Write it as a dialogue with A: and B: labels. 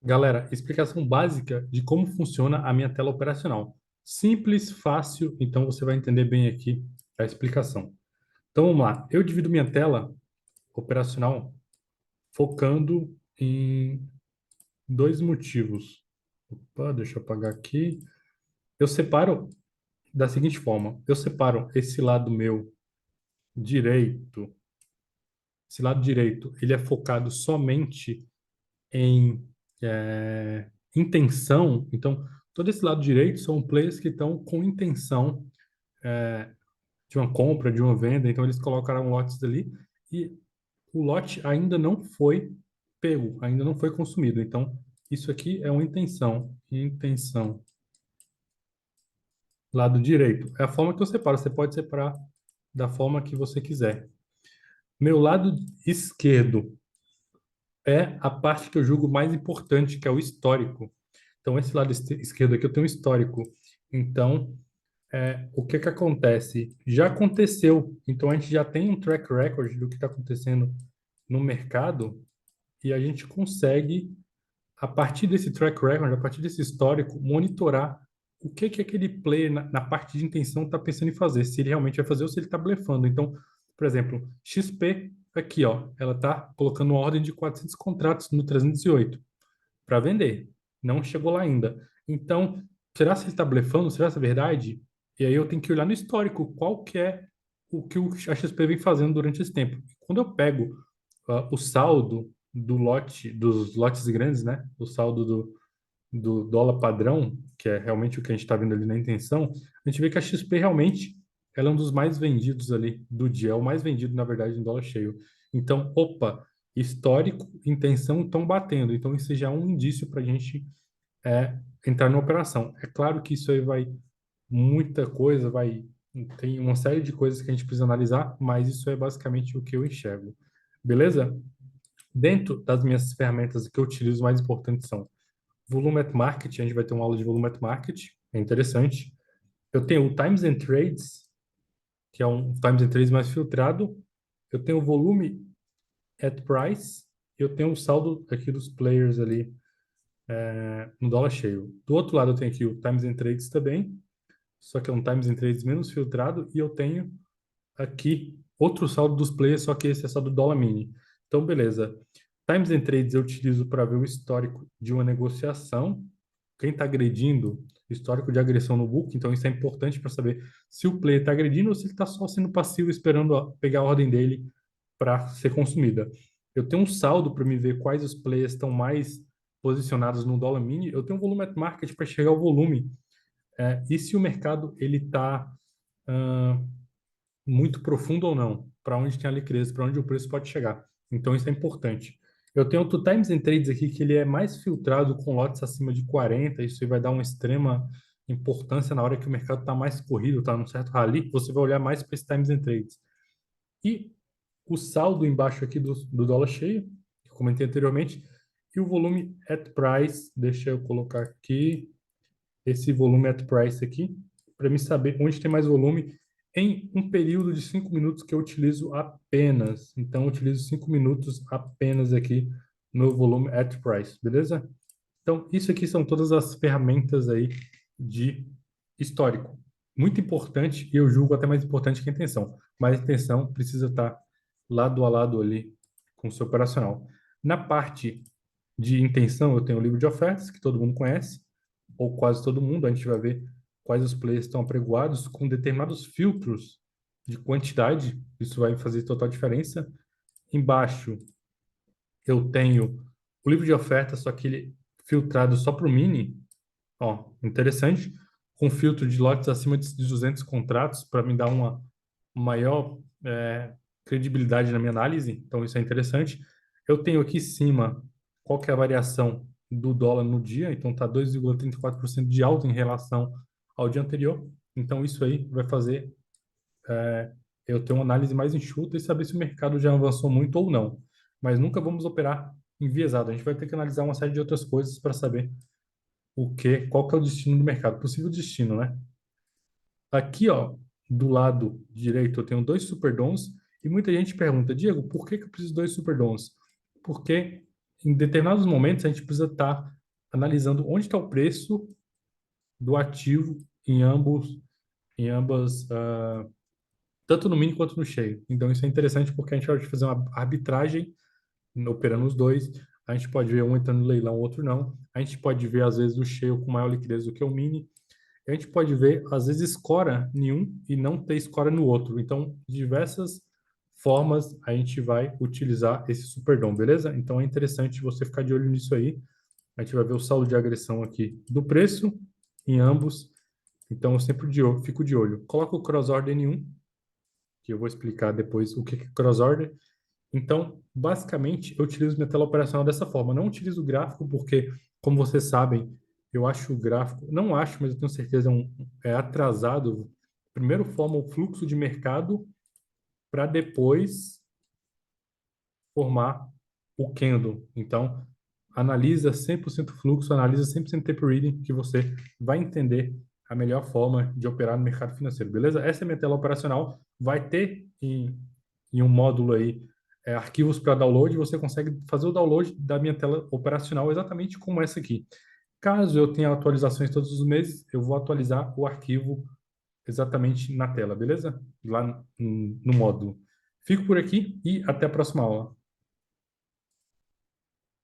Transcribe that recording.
A: Galera, explicação básica de como funciona a minha tela operacional. Simples, fácil, então você vai entender bem aqui a explicação. Então vamos lá. Eu divido minha tela operacional focando em dois motivos. Opa, deixa eu apagar aqui. Eu separo da seguinte forma: eu separo esse lado meu direito. Esse lado direito, ele é focado somente em intenção. Então, todo esse lado direito são players que estão com intenção de uma compra, de uma venda. Então, eles colocaram lotes ali e o lote ainda não foi pego, ainda não foi consumido. Então, isso aqui é uma intenção. Intenção. Lado direito. É a forma que eu separo. Você pode separar da forma que você quiser. Meu lado esquerdo é a parte que eu julgo mais importante, que é o histórico. Então, esse lado esquerdo aqui eu tenho um histórico. Então, o que que acontece? Já aconteceu. Então, a gente já tem um track record do que está acontecendo no mercado e a gente consegue, a partir desse track record, a partir desse histórico, monitorar o que que aquele player na parte de intenção está pensando em fazer, se ele realmente vai fazer ou se ele está blefando. Então, por exemplo, XP aqui, ó, ela está colocando uma ordem de 400 contratos no 308 para vender. Não chegou lá ainda. Então, será se ele está blefando? Será se é verdade? E aí eu tenho que olhar no histórico qual que é o que a XP vem fazendo durante esse tempo. Quando eu pego o saldo do lote, dos lotes grandes, né? O saldo do dólar padrão, que é realmente o que a gente está vendo ali na intenção, a gente vê que a XP realmente ela é um dos mais vendidos ali do dia, é o mais vendido, na verdade, em dólar cheio. Então, opa, histórico, intenção estão batendo. Então, isso já é um indício para a gente entrar na operação. É claro que isso aí vai muita coisa, vai tem uma série de coisas que a gente precisa analisar, mas isso é basicamente o que eu enxergo. Beleza? Dentro das minhas ferramentas que eu utilizo, mais importantes são Volume at Market, a gente vai ter uma aula de Volume at Market, é interessante. Eu tenho o Times and Trades, que é um Times and Trades mais filtrado. Eu tenho o Volume at Price, e eu tenho o saldo aqui dos players ali no dólar cheio. Do outro lado eu tenho aqui o Times and Trades também, só que é um Times and Trades menos filtrado, e eu tenho aqui outro saldo dos players, só que esse é só do dólar mini. Então, beleza. Times and Trades eu utilizo para ver o histórico de uma negociação, quem está agredindo, histórico de agressão no book, então isso é importante para saber se o player está agredindo ou se ele está só sendo passivo esperando pegar a ordem dele para ser consumida. Eu tenho um saldo para me ver quais os players estão mais posicionados no dólar mini. Eu tenho um volume at market para chegar ao volume. E se o mercado ele está muito profundo ou não, para onde tem a liquidez, para onde o preço pode chegar. Então isso é importante. Eu tenho outro Times and Trades aqui que ele é mais filtrado com lotes acima de 40, isso aí vai dar uma extrema importância na hora que o mercado está mais corrido, está num certo rally, você vai olhar mais para esse Times and Trades. E o saldo embaixo aqui do dólar cheio, que eu comentei anteriormente, e o volume at price, deixa eu colocar aqui, esse volume at price aqui, para me saber onde tem mais volume em um período de 5 minutos que eu utilizo apenas. Então, eu utilizo 5 minutos apenas aqui no volume at price, beleza? Então, isso aqui são todas as ferramentas aí de histórico. Muito importante, e eu julgo até mais importante que a intenção. Mas a intenção precisa estar lado a lado ali com o seu operacional. Na parte de intenção, eu tenho o livro de ofertas, que todo mundo conhece, ou quase todo mundo. A gente vai ver quais os players estão apregoados com determinados filtros de quantidade. Isso vai fazer total diferença. Embaixo, eu tenho o livro de ofertas, só que ele filtrado só para o mini. Ó, interessante. Com filtro de lotes acima de 200 contratos, para me dar uma maior credibilidade na minha análise. Então, isso é interessante. Eu tenho aqui em cima qual que é a variação do dólar no dia. Então, está 2,34% de alta em relação ao dia anterior. Então, isso aí vai fazer eu ter uma análise mais enxuta e saber se o mercado já avançou muito ou não. Mas nunca vamos operar enviesado. A gente vai ter que analisar uma série de outras coisas para saber qual que é o destino do mercado, possível destino, né? Aqui, ó, do lado direito, eu tenho dois superdons e muita gente pergunta, Diego, por que que eu preciso de dois superdons? Porque em determinados momentos a gente precisa estar analisando onde está o preço do ativo em ambas, tanto no mini quanto no cheio. Então, isso é interessante porque a gente pode fazer uma arbitragem operando os dois. A gente pode ver um entrando no leilão, o outro não. A gente pode ver, às vezes, o cheio com maior liquidez do que o mini. A gente pode ver, às vezes, escora em um e não ter escora no outro. Então, diversas formas a gente vai utilizar esse Superdom, beleza? Então, é interessante você ficar de olho nisso aí. A gente vai ver o saldo de agressão aqui do preço em ambos. Então, eu sempre fico de olho. Coloca o cross order em um, que eu vou explicar depois o que é cross order. Então, basicamente, eu utilizo minha tela operacional dessa forma. Não utilizo o gráfico porque, como vocês sabem, eu acho o gráfico, não acho, mas eu tenho certeza, é atrasado. Primeiro forma o fluxo de mercado para depois formar o candle. Então, analisa 100% fluxo, analisa 100% tape reading, que você vai entender a melhor forma de operar no mercado financeiro, beleza? Essa é a minha tela operacional. Vai ter em um módulo aí arquivos para download, você consegue fazer o download da minha tela operacional exatamente como essa aqui. Caso eu tenha atualizações todos os meses, eu vou atualizar o arquivo exatamente na tela, beleza? Lá no módulo. Fico por aqui e até a próxima aula.